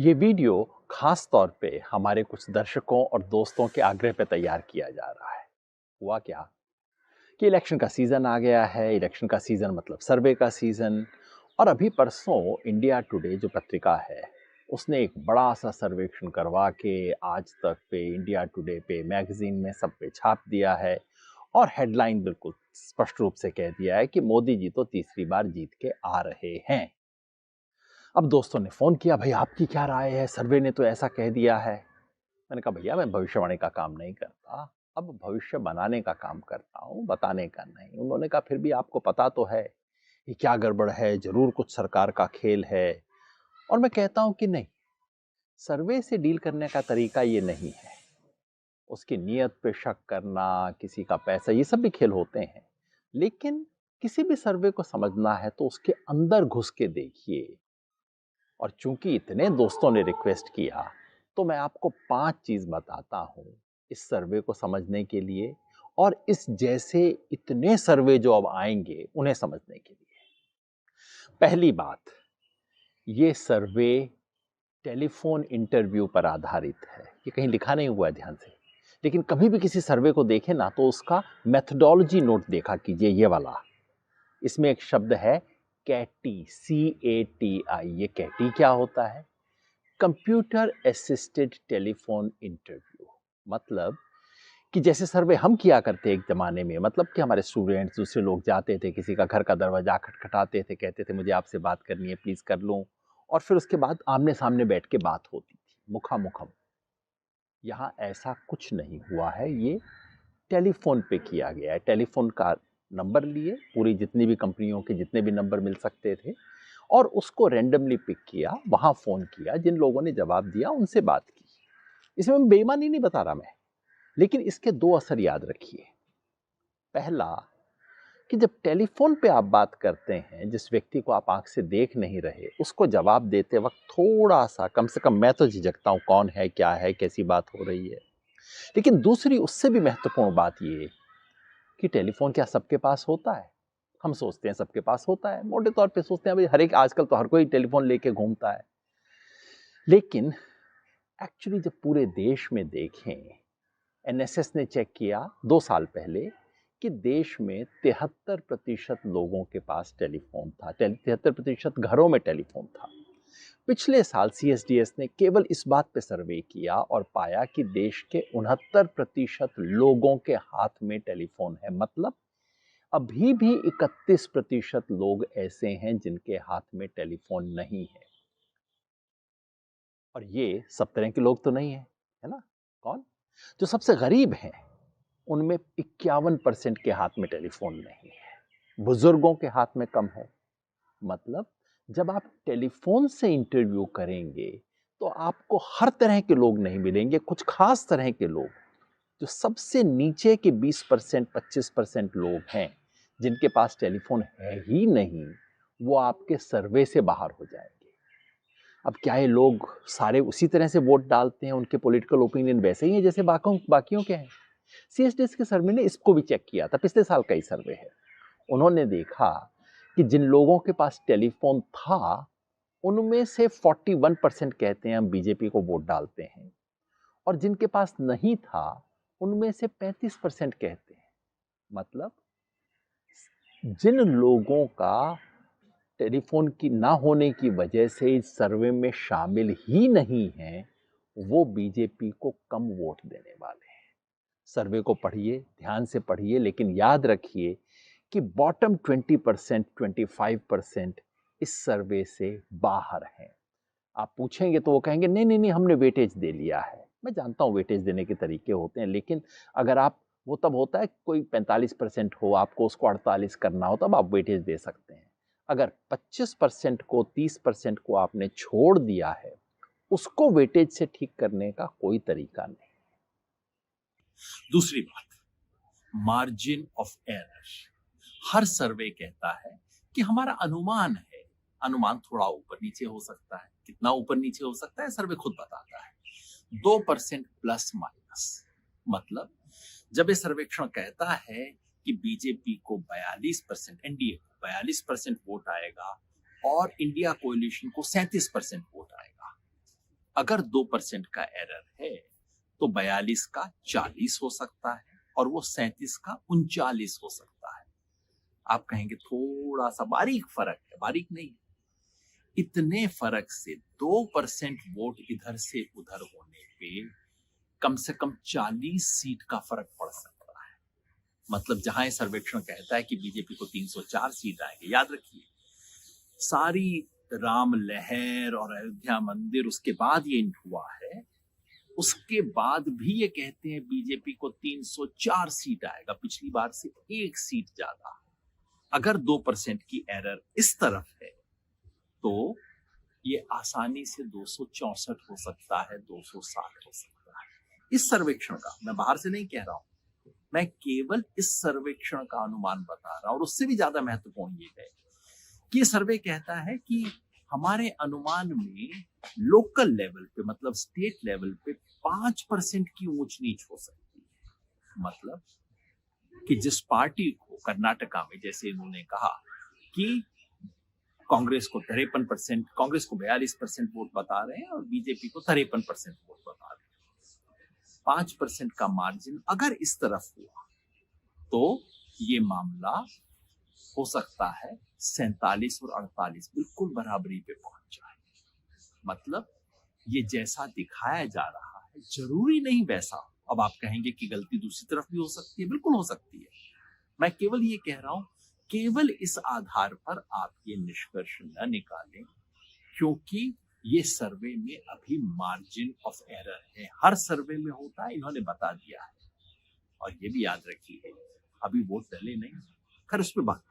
ये वीडियो खास तौर पे हमारे कुछ दर्शकों और दोस्तों के आग्रह पे तैयार किया जा रहा है। हुआ क्या कि इलेक्शन का सीजन आ गया है। इलेक्शन का सीजन मतलब सर्वे का सीजन। और अभी परसों इंडिया टुडे जो पत्रिका है, उसने एक बड़ा सा सर्वेक्षण करवा के आज तक पे, इंडिया टुडे पे, मैगजीन में सब पे छाप दिया है। और हेडलाइन बिल्कुल स्पष्ट रूप से कह दिया है कि मोदी जी तो तीसरी बार जीत के आ रहे हैं। अब दोस्तों ने फ़ोन किया, भाई आपकी क्या राय है? सर्वे ने तो ऐसा कह दिया है। मैंने कहा भैया मैं भविष्यवाणी का काम नहीं करता, अब भविष्य बनाने का काम करता हूँ, बताने का नहीं। उन्होंने कहा फिर भी आपको पता तो है कि क्या गड़बड़ है, ज़रूर कुछ सरकार का खेल है। और मैं कहता हूँ कि नहीं, सर्वे से डील करने का तरीका ये नहीं है। उसकी नीयत पे शक करना, किसी का पैसा, ये सब भी खेल होते हैं। लेकिन किसी भी सर्वे को समझना है तो उसके अंदर घुस के देखिए। और चूंकि इतने दोस्तों ने रिक्वेस्ट किया, तो मैं आपको 5 चीज बताता हूं इस सर्वे को समझने के लिए, और इस जैसे इतने सर्वे जो अब आएंगे उन्हें समझने के लिए। पहली बात, ये सर्वे टेलीफोन इंटरव्यू पर आधारित है। ये कहीं लिखा नहीं हुआ है, ध्यान से। लेकिन कभी भी किसी सर्वे को देखें ना, तो उसका मेथडोलॉजी नोट देखा कीजिए, ये वाला। इसमें एक शब्द है कैटी, CATI। ये कैटी क्या होता है? Computer assisted telephone interview. मतलब कि जैसे सर्वे हम किया करते एक जमाने में, मतलब कि हमारे स्टूडेंट्स, दूसरे लोग जाते थे, किसी का घर का दरवाजा खटखटाते थे, कहते थे मुझे आपसे बात करनी है, प्लीज कर लूं। और फिर उसके बाद आमने सामने बैठ के बात होती थी, मुखामुखम। यहाँ ऐसा कुछ नहीं हुआ है। ये टेलीफोन पे किया गया है। टेलीफोन का नंबर लिए, पूरी जितनी भी कंपनियों के जितने भी नंबर मिल सकते थे, और उसको रैंडमली पिक किया, वहां फोन किया, जिन लोगों ने जवाब दिया उनसे बात की। इसमें बेईमानी नहीं बता रहा मैं, लेकिन इसके 2 असर याद रखिए। पहला, कि जब टेलीफोन पे आप बात करते हैं, जिस व्यक्ति को आप आंख से देख नहीं रहे, उसको जवाब देते वक्त थोड़ा सा, कम से कम मैं तो झिझकता हूं, कौन है, क्या है, कैसी बात हो रही है। लेकिन दूसरी उससे भी महत्वपूर्ण बात ये कि टेलीफोन क्या सबके पास होता है? हम सोचते हैं सबके पास होता है, मोटे तौर पे सोचते हैं भाई हर एक, आजकल तो हर कोई टेलीफोन लेके घूमता है। लेकिन एक्चुअली जब पूरे देश में देखें, एनएसएस ने चेक किया 2 साल पहले कि देश में 73% लोगों के पास टेलीफोन था, 73% घरों में टेलीफोन था। पिछले साल सीएसडीएस ने केवल इस बात पे सर्वे किया और पाया कि देश के 69% लोगों के हाथ में टेलीफोन है। मतलब अभी भी 31% लोग ऐसे हैं जिनके हाथ में टेलीफोन नहीं है। और ये सब तरह के लोग तो नहीं है, है ना? कौन? जो सबसे गरीब हैं, उनमें 51% के हाथ में टेलीफोन नहीं है। बुजुर्गों के हाथ में कम है। मतलब जब आप टेलीफोन से इंटरव्यू करेंगे, तो आपको हर तरह के लोग नहीं मिलेंगे, कुछ खास तरह के लोग। जो सबसे नीचे के 20%, 25% लोग हैं, जिनके पास टेलीफोन है ही नहीं, वो आपके सर्वे से बाहर हो जाएंगे। अब क्या ये लोग सारे उसी तरह से वोट डालते हैं, उनके पॉलिटिकल ओपिनियन वैसे ही हैं जैसे बाकियों के हैं? सीएसडीएस के सर्वे ने इसको भी चेक किया था, पिछले साल का ही सर्वे है। उन्होंने देखा कि जिन लोगों के पास टेलीफोन था, उनमें से 41% कहते हैं हम बीजेपी को वोट डालते हैं, और जिनके पास नहीं था, उनमें से 35% कहते हैं। मतलब जिन लोगों का टेलीफोन की ना होने की वजह से इस सर्वे में शामिल ही नहीं है, वो बीजेपी को कम वोट देने वाले हैं। सर्वे को पढ़िए, ध्यान से पढ़िए, लेकिन याद रखिए कि बॉटम 20%, 25% इस सर्वे से बाहर हैं। आप पूछेंगे तो वो कहेंगे नहीं नहीं नहीं, हमने वेटेज दे लिया है। मैं जानता हूँ वेटेज देने के तरीके होते हैं, लेकिन अगर आप, वो तब होता है कोई 45% हो, आपको उसको 48 करना हो, तब आप वेटेज दे सकते हैं। अगर 25% को, 30% को आपने छोड़ दिया है, उसको वेटेज से ठीक करने का कोई तरीका नहीं। दूसरी बात, मार्जिन ऑफ एरर। हर सर्वे कहता है कि हमारा अनुमान है, अनुमान थोड़ा ऊपर नीचे हो सकता है, कितना ऊपर नीचे हो सकता है सर्वे खुद बताता है, 2% प्लस माइनस। मतलब जब ये सर्वेक्षण कहता है कि बीजेपी को 42%, एनडीए को 42% वोट आएगा और इंडिया कोalition को 37% वोट आएगा, अगर 2% का एरर है तो 42 का 40 हो सकता है और वो 37 का 39 हो सकता है। आप कहेंगे थोड़ा सा बारीक फर्क है, बारीक नहीं है। इतने फर्क से 2% वोट इधर से उधर होने पे कम से कम 40 सीट का फर्क पड़ सकता है। मतलब जहां ये सर्वेक्षण कहता है कि बीजेपी को 304 सीट आएंगे, याद रखिए सारी राम लहर और अयोध्या मंदिर उसके बाद ये हुआ है, उसके बाद भी ये कहते हैं बीजेपी को 304 सीट आएगा, पिछली बार से 1 सीट ज्यादा। अगर 2% की एरर इस तरफ है तो ये आसानी से 264 हो सकता है, 260 हो सकता है। इस सर्वेक्षण का, मैं बाहर से नहीं कह रहा हूं, मैं केवल इस सर्वेक्षण का अनुमान बता रहा हूं। और उससे भी ज्यादा महत्वपूर्ण ये है कि ये सर्वे कहता है कि हमारे अनुमान में लोकल लेवल पे, मतलब स्टेट लेवल पे 5% की ऊंच नीच हो सकती है। मतलब कि जिस पार्टी को कर्नाटका में, जैसे इन्होंने कहा कि कांग्रेस को 53%, कांग्रेस को 42% वोट बता रहे हैं और बीजेपी को 53% वोट बता रहे हैं, 5% का मार्जिन अगर इस तरफ हुआ तो ये मामला हो सकता है 47 और 48 बिल्कुल बराबरी पे पहुंच जाए। मतलब ये जैसा दिखाया जा रहा है जरूरी नहीं वैसा। अब आप कहेंगे कि गलती दूसरी तरफ भी हो सकती है, बिल्कुल हो सकती है। मैं केवल ये कह रहा हूं, केवल इस आधार पर आप ये निष्कर्ष न निकालें, क्योंकि ये सर्वे में अभी मार्जिन ऑफ एरर है। हर सर्वे में होता है, इन्होंने बता दिया है। और ये भी याद रखिए अभी वोट डले नहीं, खैर उस पर बात।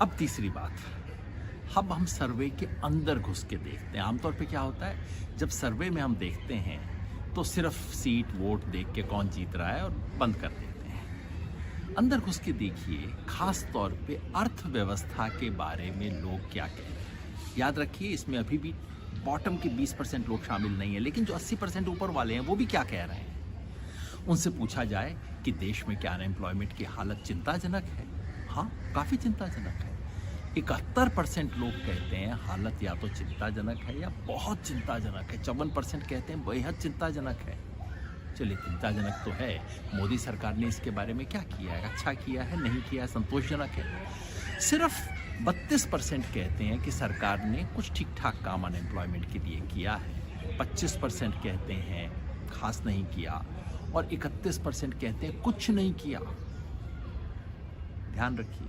अब तीसरी बात, अब हम सर्वे के अंदर घुस के देखते हैं। आमतौर पे क्या होता है, जब सर्वे में हम देखते हैं तो सिर्फ सीट वोट देख के कौन जीत रहा है और बंद कर देते हैं। अंदर घुस के देखिए, खास तौर पे अर्थव्यवस्था के बारे में लोग क्या कहते हैं। याद रखिए इसमें अभी भी बॉटम के 20% लोग शामिल नहीं है, लेकिन जो 80% ऊपर वाले हैं वो भी क्या कह रहे हैं। उनसे पूछा जाए कि देश में क्या अनएम्प्लॉयमेंट की हालत चिंताजनक है, हाँ काफ़ी चिंताजनक है। 71% लोग कहते हैं हालत या तो चिंताजनक है या बहुत चिंताजनक है। 54% कहते हैं बेहद चिंताजनक है। चलिए चिंताजनक तो है, मोदी सरकार ने इसके बारे में क्या किया है, अच्छा किया है, नहीं किया है, संतोषजनक है। सिर्फ 32% कहते हैं कि सरकार ने कुछ ठीक ठाक काम अनएम्प्लॉयमेंट के लिए किया है। 25% कहते हैं खास नहीं किया और 31% कहते हैं कुछ नहीं किया। ध्यान रखिए,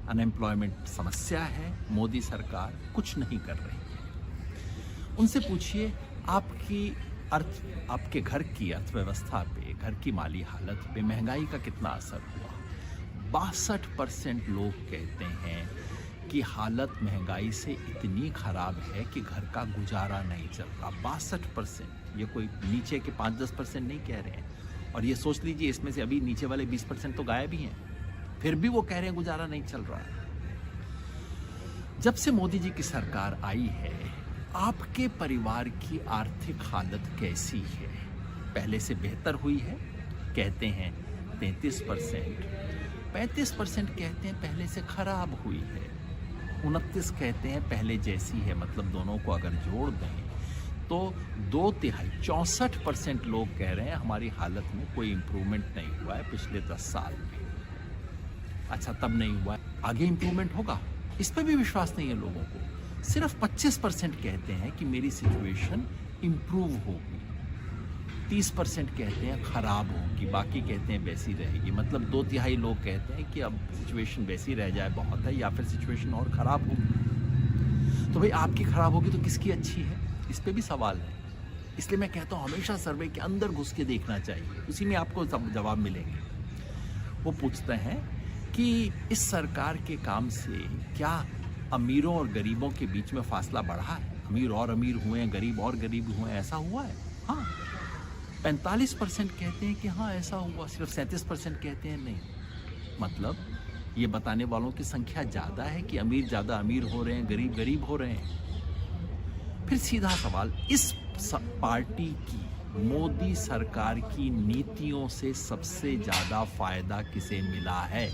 अनएम्प्लॉयमेंट समस्या है, मोदी सरकार कुछ नहीं कर रही है। उनसे पूछिए आपके घर की अर्थव्यवस्था पे, घर की माली हालत पे महंगाई का कितना असर हुआ। 62% लोग कहते हैं कि हालत महंगाई से इतनी खराब है कि घर का गुजारा नहीं चल रहा। 62%, ये कोई नीचे के 5-10% नहीं कह रहे हैं। और ये सोच लीजिए इसमें से अभी नीचे वाले 20% तो गायब ही हैं, फिर भी वो कह रहे हैं गुजारा नहीं चल रहा है। जब से मोदी जी की सरकार आई है, आपके परिवार की आर्थिक हालत कैसी है? पहले से बेहतर हुई है, कहते हैं 33%। 35% कहते हैं पहले से खराब हुई है। 29 कहते हैं पहले जैसी है। मतलब दोनों को अगर जोड़ दें तो 2/3 64% लोग कह रहे हैं हमारी हालत में कोई इम्प्रूवमेंट नहीं हुआ है पिछले 10 साल में। अच्छा, तब नहीं हुआ, आगे इम्प्रूवमेंट होगा, इस पर भी विश्वास नहीं है लोगों को। सिर्फ 25% कहते हैं कि मेरी सिचुएशन इम्प्रूव होगी। 30% कहते हैं खराब होगी, बाकी कहते हैं वैसी रहेगी। मतलब 2/3 लोग कहते हैं कि अब सिचुएशन वैसी रह जाए बहुत है, या फिर सिचुएशन और खराब होगी। तो भाई आपकी खराब होगी तो किसकी अच्छी है, इस पे भी सवाल है। इसलिए मैं कहता हूँ हमेशा सर्वे के अंदर घुस के देखना चाहिए, उसी में आपको जवाब मिलेंगे। वो पूछते हैं कि इस सरकार के काम से क्या अमीरों और गरीबों के बीच में फासला बढ़ा है, अमीर और अमीर हुए हैं, गरीब और गरीब हुए हैं, ऐसा हुआ है? हाँ, 45% कहते हैं कि हाँ ऐसा हुआ। सिर्फ 37% कहते हैं नहीं। मतलब ये बताने वालों की संख्या ज़्यादा है कि अमीर ज़्यादा अमीर हो रहे हैं, गरीब गरीब हो रहे हैं। फिर सीधा सवाल, इस पार्टी की, मोदी सरकार की नीतियों से सबसे ज़्यादा फायदा किसे मिला है?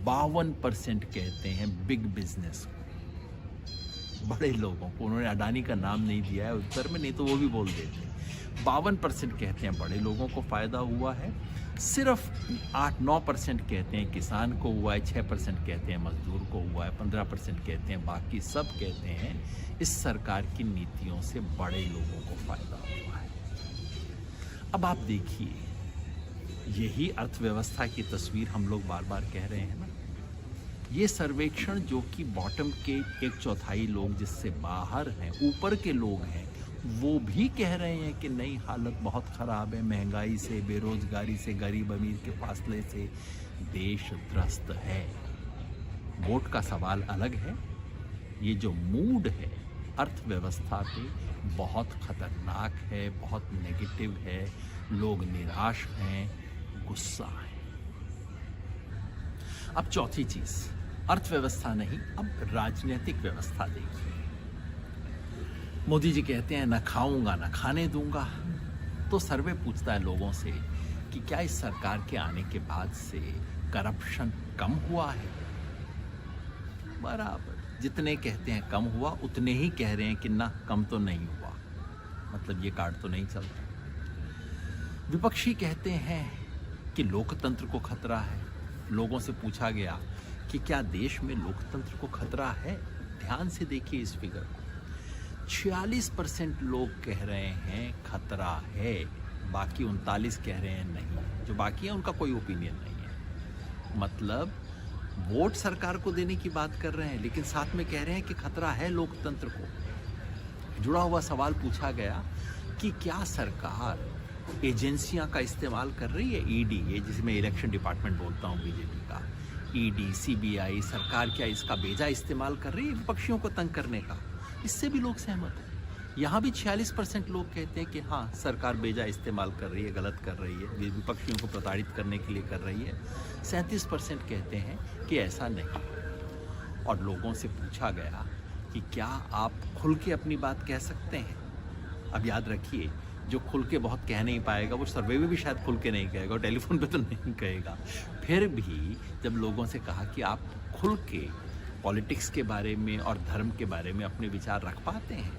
52% कहते हैं बिग बिजनेस को। बड़े लोगों को, उन्होंने अडानी का नाम नहीं दिया है उत्तर में, नहीं तो वो भी बोल देते। 52% कहते हैं बड़े लोगों को फ़ायदा हुआ है, सिर्फ 8-9% कहते हैं किसान को हुआ है, 6% कहते हैं मजदूर को हुआ है, 15% कहते हैं, बाकी सब कहते हैं इस सरकार की नीतियों से बड़े लोगों को फ़ायदा हुआ है। अब आप देखिए, यही अर्थव्यवस्था की तस्वीर हम लोग बार बार कह रहे हैं ना। ये सर्वेक्षण जो कि बॉटम के 1/4 लोग जिससे बाहर हैं, ऊपर के लोग हैं, वो भी कह रहे हैं कि नहीं, हालत बहुत ख़राब है, महंगाई से, बेरोजगारी से, गरीब अमीर के फासले से देश त्रस्त है। वोट का सवाल अलग है, ये जो मूड है अर्थव्यवस्था पे बहुत खतरनाक है, बहुत नेगेटिव है, लोग निराश हैं, गुस्सा है। अब चौथी चीज, अर्थव्यवस्था नहीं, अब राजनीतिक व्यवस्था देखिए। मोदी जी कहते हैं न खाऊंगा न खाने दूंगा, तो सर्वे पूछता है लोगों से कि क्या इस सरकार के आने के बाद से करप्शन कम हुआ है? बराबर, जितने कहते हैं कम हुआ, उतने ही कह रहे हैं कि ना, कम तो नहीं हुआ। मतलब ये कार्ड तो नहीं चलता। विपक्षी कहते हैं कि लोकतंत्र को खतरा है। लोगों से पूछा गया कि क्या देश में लोकतंत्र को खतरा है? ध्यान से देखिए इस फिगर को। 46% लोग कह रहे हैं खतरा है, बाकी 39 कह रहे हैं नहीं। जो बाकी है उनका कोई ओपिनियन नहीं है। मतलब वोट सरकार को देने की बात कर रहे हैं, लेकिन साथ में कह रहे हैं कि खतरा है लोकतंत्र को। जुड़ा हुआ सवाल पूछा गया कि क्या सरकार एजेंसियां का इस्तेमाल कर रही है, ईडी, ये जिसमें इलेक्शन डिपार्टमेंट बोलता हूँ बीजेपी का, ईडी, सीबीआई, सरकार क्या इसका बेजा इस्तेमाल कर रही है विपक्षियों को तंग करने का? इससे भी लोग सहमत हैं। यहाँ भी 46% लोग कहते हैं कि हाँ, सरकार बेजा इस्तेमाल कर रही है, गलत कर रही है, विपक्षियों को प्रताड़ित करने के लिए कर रही है। 37% कहते हैं कि ऐसा नहीं। और लोगों से पूछा गया कि क्या आप खुल के अपनी बात कह सकते हैं? अब याद रखिए, जो खुल के बहुत कह नहीं पाएगा वो सर्वे में भी शायद खुल के नहीं कहेगा, और टेलीफोन पे तो नहीं कहेगा। फिर भी जब लोगों से कहा कि आप खुल के पॉलिटिक्स के बारे में और धर्म के बारे में अपने विचार रख पाते हैं,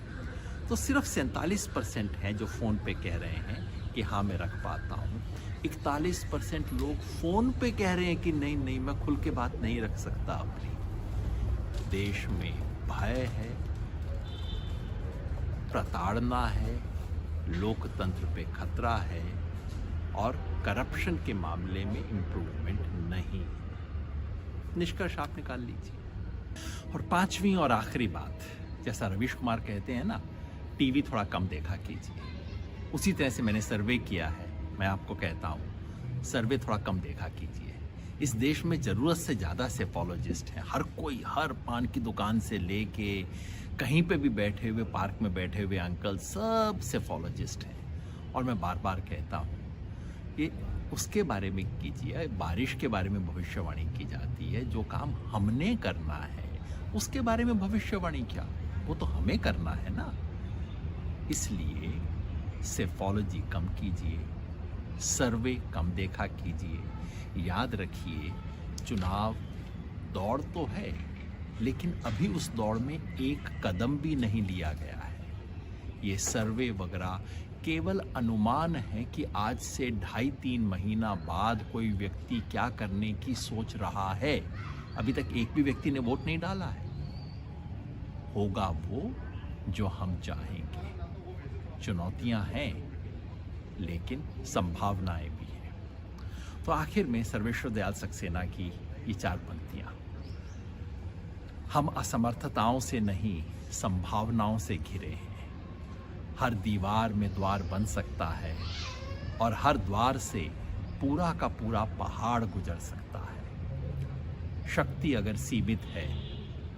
तो सिर्फ 47% हैं जो फ़ोन पे कह रहे हैं कि हाँ मैं रख पाता हूँ। 41% लोग फ़ोन पे कह रहे हैं कि नहीं नहीं, मैं खुल के बात नहीं रख सकता अपनी। देश में भय है, प्रताड़ना है, लोकतंत्र पे खतरा है, और करप्शन के मामले में इम्प्रूवमेंट नहीं। निष्कर्ष आप निकाल लीजिए। और पांचवी और आखिरी बात, जैसा रवीश कुमार कहते हैं ना, टीवी थोड़ा कम देखा कीजिए। उसी तरह से मैंने सर्वे किया है, मैं आपको कहता हूँ सर्वे थोड़ा कम देखा कीजिए। इस देश में ज़रूरत से ज़्यादा सेफोलॉजिस्ट हैं, हर कोई, हर पान की दुकान से लेके कहीं पे भी बैठे हुए, पार्क में बैठे हुए अंकल, सब सेफोलॉजिस्ट हैं। और मैं बार बार कहता हूँ कि उसके बारे में कीजिए। बारिश के बारे में भविष्यवाणी की जाती है, जो काम हमने करना है उसके बारे में भविष्यवाणी क्या, वो तो हमें करना है ना। इसलिए सेफोलॉजी कम कीजिए, सर्वे कम देखा कीजिए। याद रखिए, चुनाव दौड़ तो है, लेकिन अभी उस दौड़ में एक कदम भी नहीं लिया गया है। ये सर्वे वगैरह केवल अनुमान है कि आज से 2.5-3 महीना बाद कोई व्यक्ति क्या करने की सोच रहा है। अभी तक एक भी व्यक्ति ने वोट नहीं डाला है। होगा वो जो हम चाहेंगे। चुनौतियां हैं, लेकिन संभावनाएं भी हैं। तो आखिर में सर्वेश्वर दयाल सक्सेना की ये 4 पंक्तियां, हम असमर्थताओं से नहीं, संभावनाओं से घिरे हैं। हर दीवार में द्वार बन सकता है, और हर द्वार से पूरा का पूरा पहाड़ गुजर सकता है। शक्ति अगर सीमित है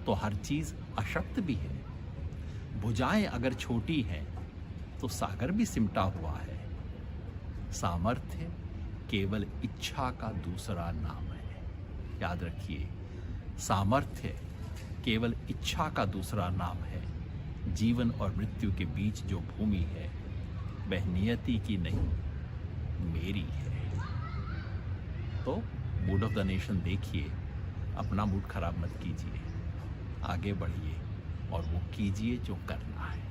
तो हर चीज अशक्त भी है। भुजाएं अगर छोटी हैं तो सागर भी सिमटा हुआ है। सामर्थ्य केवल इच्छा का दूसरा नाम है। याद रखिए, सामर्थ्य केवल इच्छा का दूसरा नाम है। जीवन और मृत्यु के बीच जो भूमि है, वह नियति की नहीं, मेरी है। तो मूड ऑफ द नेशन देखिए, अपना मूड खराब मत कीजिए, आगे बढ़िए, और वो कीजिए जो करना है।